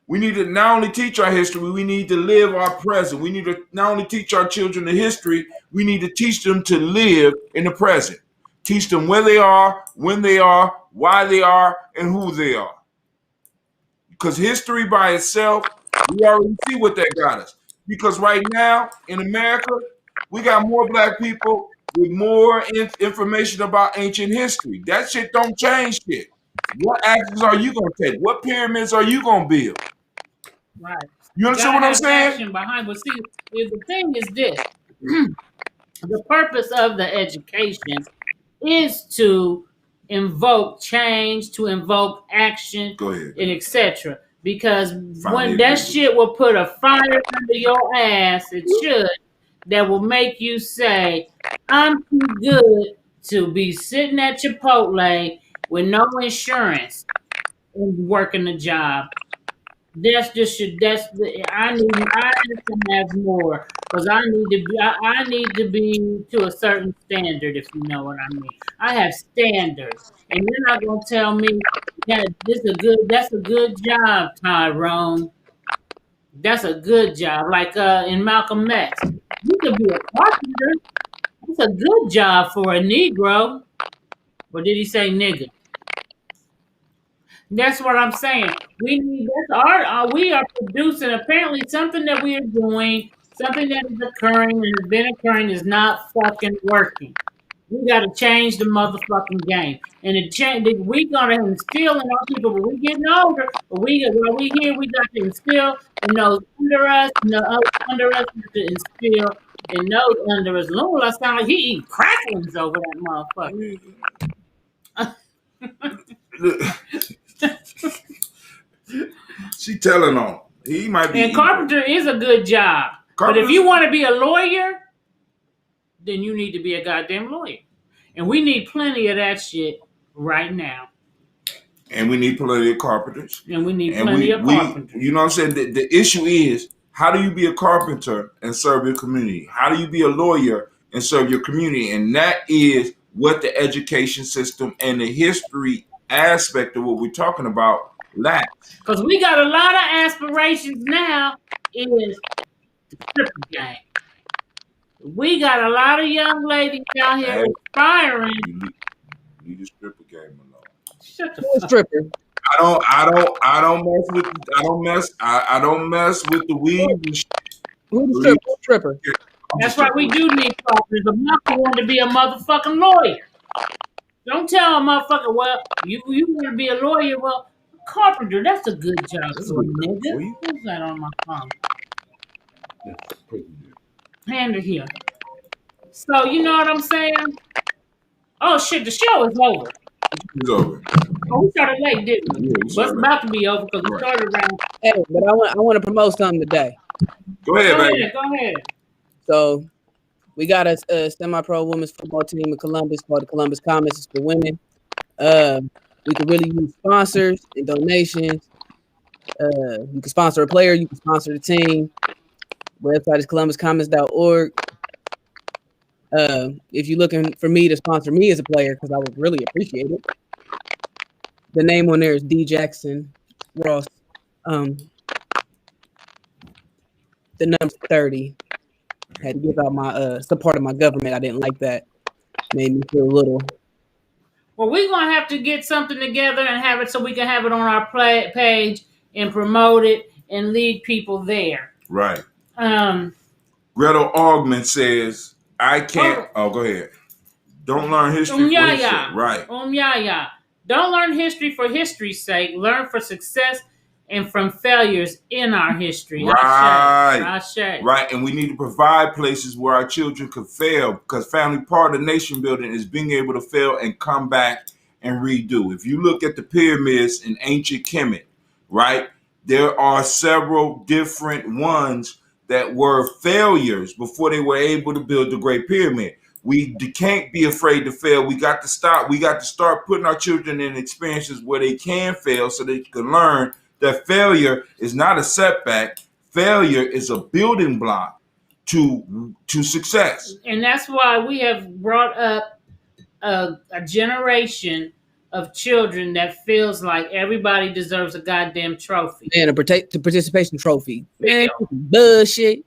We need to not only teach our history, we need to live our present. We need to not only teach our children the history, we need to teach them to live in the present. Teach them where they are, when they are, why they are, and who they are. Because history by itself, we already see what that got us. Because right now in America, we got more black people with more information about ancient history. That shit don't change shit. What actions are you going to take? What pyramids are you going to build? Right. You understand what I'm saying? Action behind. But see, the thing is this. The purpose of the education is to invoke change, to invoke action, and etc. Because when that shit will put a fire under your ass, it should, that will make you say, I'm too good to be sitting at Chipotle with no insurance and working the job. That's just I have to have more because I need to be to a certain standard, if you know what I mean. I have standards, and you're not gonna tell me that that's a good job, Tyrone. That's a good job. Like in Malcolm X, you could be a carpenter. That's a good job for a Negro. Or did he say nigga? That's what I'm saying. We need that's art. We are producing apparently something that we are doing, something that is occurring and has been occurring is not fucking working. We got to change the motherfucking game, and we gonna instill in our people. When we getting older, but while we here, we got to instill in those under us, and the others under us have to instill in those under us. Lula sound like he eating cracklings over that motherfucker. She telling on. He might be. And carpenter is a good job. But if you want to be a lawyer, then you need to be a goddamn lawyer. And we need plenty of that shit right now. And we need plenty of carpenters. And we need plenty of carpenters. You know what I'm saying? The issue is, how do you be a carpenter and serve your community? How do you be a lawyer and serve your community? And that is what the education system and the history aspect of what we're talking about lacks. Because we got a lot of aspirations now is the stripper game. We got a lot of young ladies out here aspiring. You need a stripper game alone. Shut the fuck stripper. I don't mess with the weed. Who's the stripper? That's why we do need carpenters. A motherfucker want to be a motherfucking lawyer. Don't tell a motherfucker, well, you want to be a lawyer. Well, carpenter, that's a good job, nigga. Who's that on my phone? Hand it here. So, you know what I'm saying? Oh, shit, the show is over. It's over. Oh, we started late, didn't we? But it's about to be over because we started around. Hey, but I want to promote something today. Go ahead, baby. Go ahead. So, we got a semi-pro women's football team in Columbus called the Columbus Comets. It's for women. We can really use sponsors and donations. You can sponsor a player. You can sponsor the team. Website is columbuscomets.org. If you're looking for me to sponsor me as a player, because I would really appreciate it. The name on there is D. Jackson Ross. The number 30. Had to give out my support of my government. I didn't like that. Made me feel a little. Well, we're going to have to get something together and have it so we can have it on our page and promote it and lead people there. Right. Gretel Augment says, I can't. Oh, go ahead. Don't learn history for history. Right. Don't learn history for history's sake. Learn for success and from failures in our history. Right. Right. And we need to provide places where our children could fail, because family part of nation building is being able to fail and come back and redo. If you look at the pyramids in ancient Kemet, right, there are several different ones that were failures before they were able to build the Great Pyramid. We can't be afraid to fail. We got to stop. We got to start putting our children in experiences where they can fail so they can learn that failure is not a setback. Failure is a building block to success. And that's why we have brought up a generation of children that feels like everybody deserves a goddamn trophy. And a participation trophy. Man, bullshit.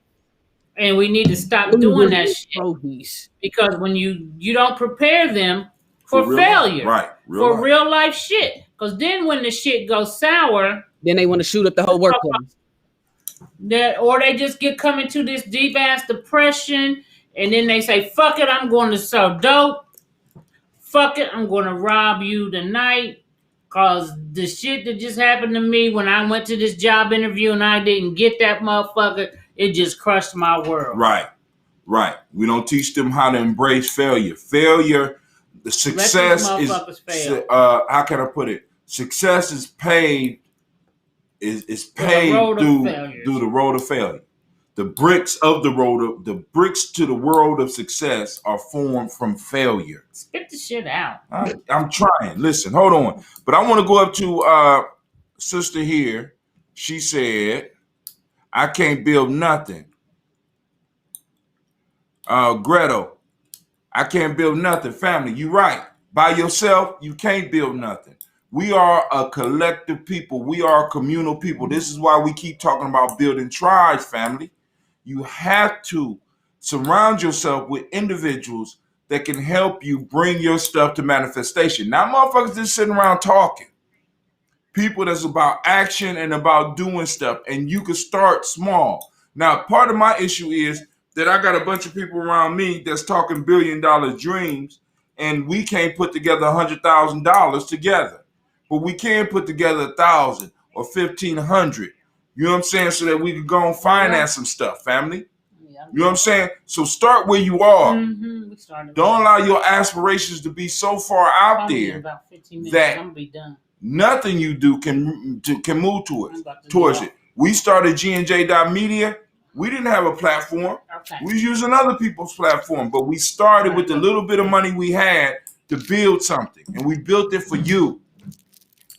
And we need to stop doing that shit. Trophies. Because when you don't prepare them for failure. Right. Real life shit. Because then when the shit goes sour, then they want to shoot up the whole workplace. Or they just come into this deep ass depression, and then they say, fuck it, I'm going to sell dope. Fuck it, I'm going to rob you tonight. Because the shit that just happened to me when I went to this job interview and I didn't get that motherfucker, it just crushed my world. Right. We don't teach them how to embrace failure. Failure, the success is, how can I put it? Success is paid. Is paid through the road of failure. The bricks to the world of success are formed from failure. Spit the shit out. I'm trying. Listen, hold on. But I want to go up to sister here. She said, I can't build nothing. Gretel, I can't build nothing. Family, you right. By yourself, you can't build nothing. We are a collective people. We are a communal people. This is why we keep talking about building tribes, family. You have to surround yourself with individuals that can help you bring your stuff to manifestation. Not motherfuckers just sitting around talking. People that's about action and about doing stuff. And you can start small. Now, part of my issue is that I got a bunch of people around me that's talking $1 billion dreams, and we can't put together $100,000 together. But we can put together 1,000 or 1,500. You know what I'm saying? So that we can go and finance some stuff, family. You know what I'm saying? So start where you are. Don't allow your aspirations to be so far out there that nothing you do can move towards it. We started G&J.media. We didn't have a platform. We was using other people's platform, but we started with the little bit of money we had to build something, and we built it for you.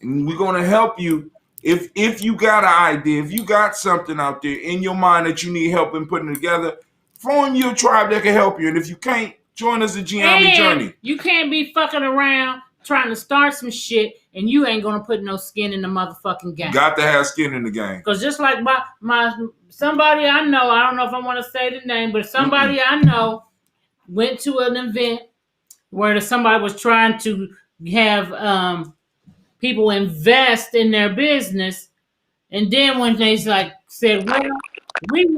And we're going to help you. If you got an idea, if you got something out there in your mind that you need help in putting together, form your tribe that can help you. And if you can't, join us at G-Army Journey. You can't be fucking around trying to start some shit and you ain't gonna put no skin in the motherfucking game. Got to have skin in the game. Because just like my somebody I know, I don't know if I want to say the name, but somebody I know went to an event where somebody was trying to have people invest in their business, and then when they said, well, we're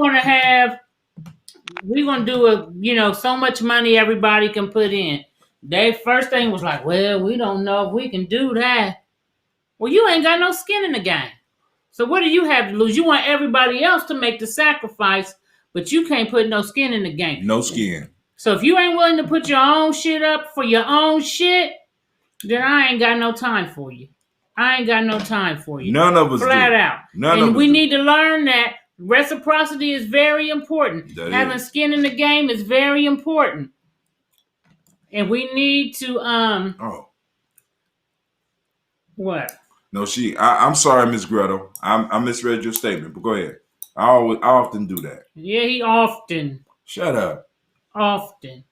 gonna do so much money everybody can put in. Their first thing was like, well, we don't know if we can do that. Well, you ain't got no skin in the game. So what do you have to lose? You want everybody else to make the sacrifice, but you can't put no skin in the game. No skin. So if you ain't willing to put your own shit up for your own shit, then I ain't got no time for you. I ain't got no time for you. None of us flat out. And we need to learn that reciprocity is very important. Having skin in the game is very important. And we need to what? No, I'm sorry, Miss Gretel. I misread your statement, but go ahead. I often do that. Yeah, he often. Shut up. Often.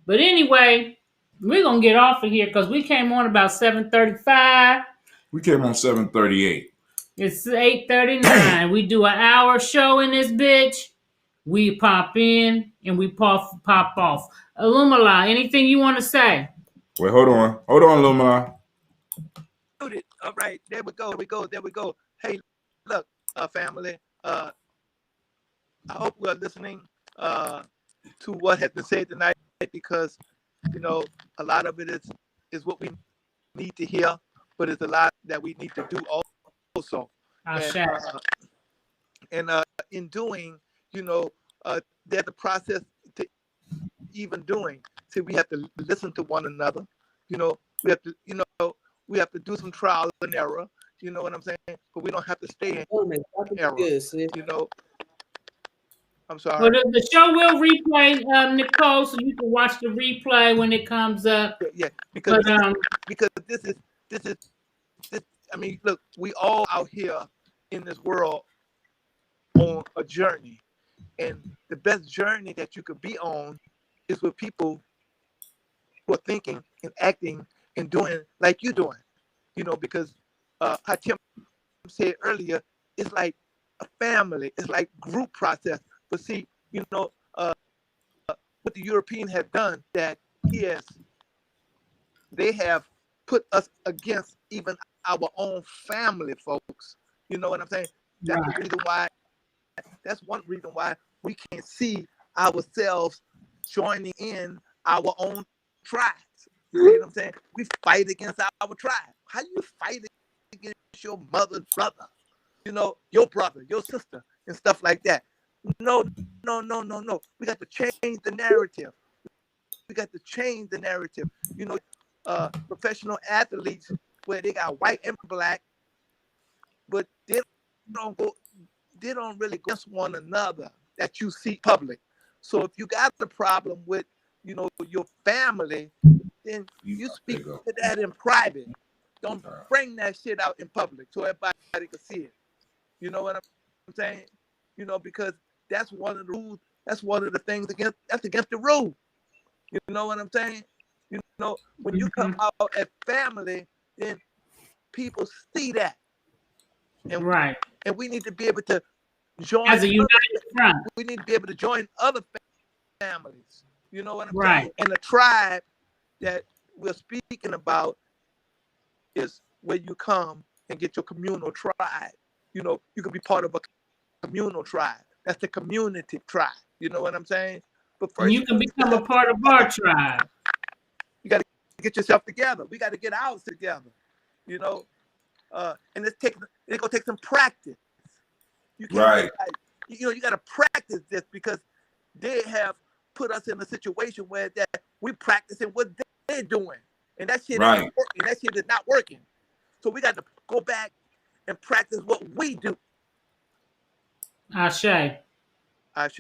But anyway, we're gonna get off of here because we came on about 7:35. We came on 7:38. It's 8:39. We do an hour show in this bitch. We pop in and we pop off. Illumala, anything you want to say? Wait, hold on, Illumala. All right, there we go. Hey, look, family. I hope we're listening to what has been said tonight, because a lot of it is what we need to hear, but it's a lot that we need to do also. And in doing, there's a process to even doing. See, we have to listen to one another. We have to do some trial and error. You know what I'm saying? But we don't have to stay in error. I'm sorry. Well, the show will replay, Nicole, so you can watch the replay when it comes up. Yeah, because this is. I mean, look, we all out here in this world on a journey, and the best journey that you could be on is with people who are thinking and acting and doing like you're doing. Because how Tim said earlier, it's like a family. It's like group process. But see, what the Europeans have done, that is, they have put us against even our own family, folks. You know what I'm saying? That's the reason why. That's one reason why we can't see ourselves joining in our own tribes. You know what I'm saying? We fight against our tribe. How do you fight against your mother's brother? Your brother, your sister, and stuff like that. No. We got to change the narrative. Professional athletes, where they got white and black, but they don't really go against one another that you see public. So if you got the problem with, your family, then you speak to that in private. Don't bring that shit out in public so everybody can see it. You know what I'm saying? You know, because that's one of the rules. That's one of the things that's against the rule. You know what I'm saying? You know, when you come out as family, then people see that. And right. And we need to be able to join as a united front. We need to be able to join other families. You know what I'm right. saying? And the tribe that we're speaking about is where you come and get your communal tribe. You know, you can be part of a communal tribe. That's the community tribe. You know what I'm saying? But first, you can become a part of our tribe. You got to get yourself together. We got to get ours together. You know, and it's gonna take some practice. You can't you got to practice this because they have put us in a situation where that we practicing what they're doing, and that shit ain't working. That shit is not working. So we got to go back and practice what we do. Ashe. As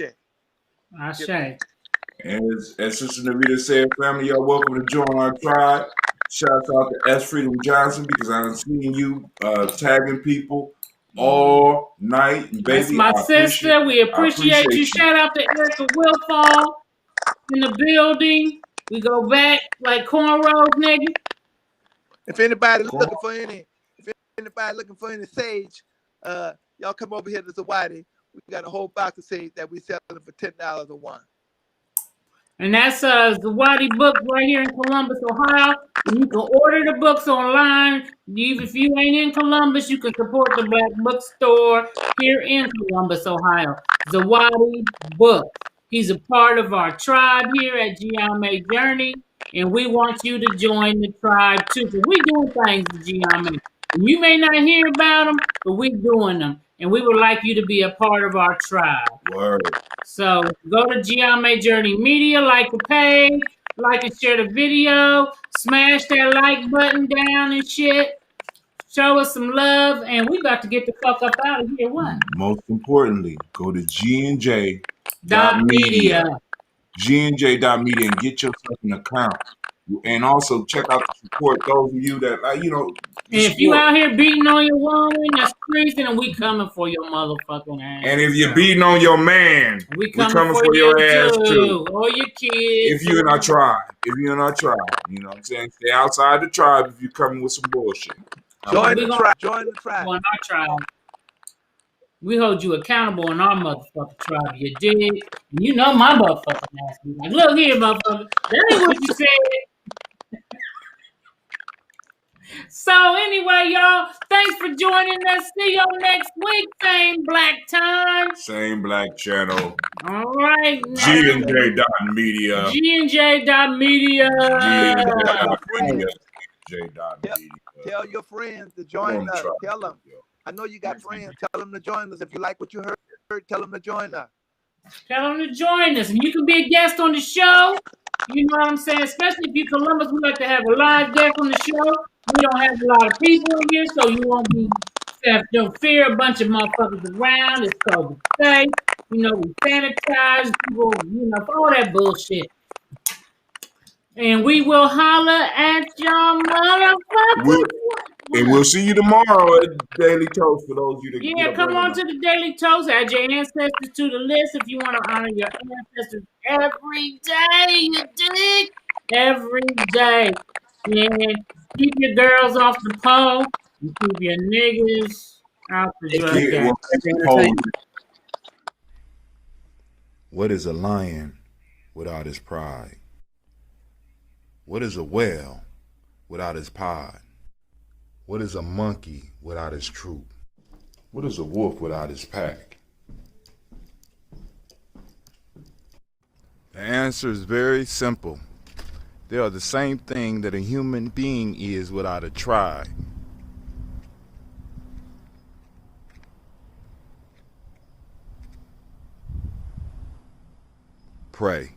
Sister Narita said, family, y'all welcome to join our tribe. Shout out to S. Freedom Johnson because I've seen you tagging people all night. And baby, that's my sister. We appreciate you. Shout out to Erica Wilfall in the building. We go back like cornrows, nigga. If anybody looking for any sage, y'all come over here to Zawadi. We got a whole box of sage that we selling for $10 a one. And that's Zawadi Book right here in Columbus, Ohio. And you can order the books online. If you ain't in Columbus, you can support the Black Bookstore here in Columbus, Ohio. Zawadi Book. He's a part of our tribe here at Giame Journey. And we want you to join the tribe too. So we doing things at Giame. You may not hear about them, but we doing them. And we would like you to be a part of our tribe. Word. So go to Giame Journey Media, like the page, like and share the video, smash that like button down and shit. Show us some love, and we about to get the fuck up out of here. What? Most importantly, go to GNJ.media. GNJ.media and get yourself an account. And also check out the support those of you that if you out here beating on your woman, that's treason, and we coming for your motherfucking ass. And if you're beating on your man, we coming for your ass too. Or your kids. If you're in our tribe, you know what I'm saying? Stay outside the tribe if you're coming with some bullshit. Join the tribe. On our tribe. We hold you accountable in our motherfucking tribe, you dig? And you know my motherfucking ass be like, look here, motherfucker. That ain't what you said. So anyway, y'all, thanks for joining us. See y'all next week. Same black time. Same black channel. All right. GNJ.media. GNJ.media. Tell your friends to join us. Tell them. I know you got friends. Tell them to join us. If you like what you heard, tell them to join us. Tell them to join us. And you can be a guest on the show. You know what I'm saying? Especially if you're Columbus, we like to have a live guest on the show. We don't have a lot of people in here, so you won't don't fear a bunch of motherfuckers around. It's called the safe. You know, we sanitize people, all that bullshit. And we will holler at y'all motherfuckers. And we'll see you tomorrow at Daily Toast for those of you that come on to the Daily Toast. Add your ancestors to the list if you want to honor your ancestors every day. You dig? Every day. And keep your girls off the pole. And keep your niggas out the drug. What is a lion without his pride? What is a whale without his pod? What is a monkey without his troop? What is a wolf without his pack? The answer is very simple. They are the same thing that a human being is without a tribe. Pray.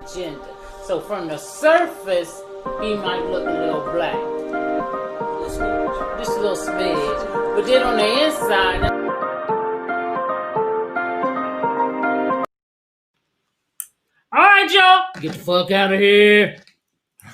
Agenda. So from the surface, he might look a little black. Just a little smidge. But then on the inside... All right, y'all. Get the fuck out of here.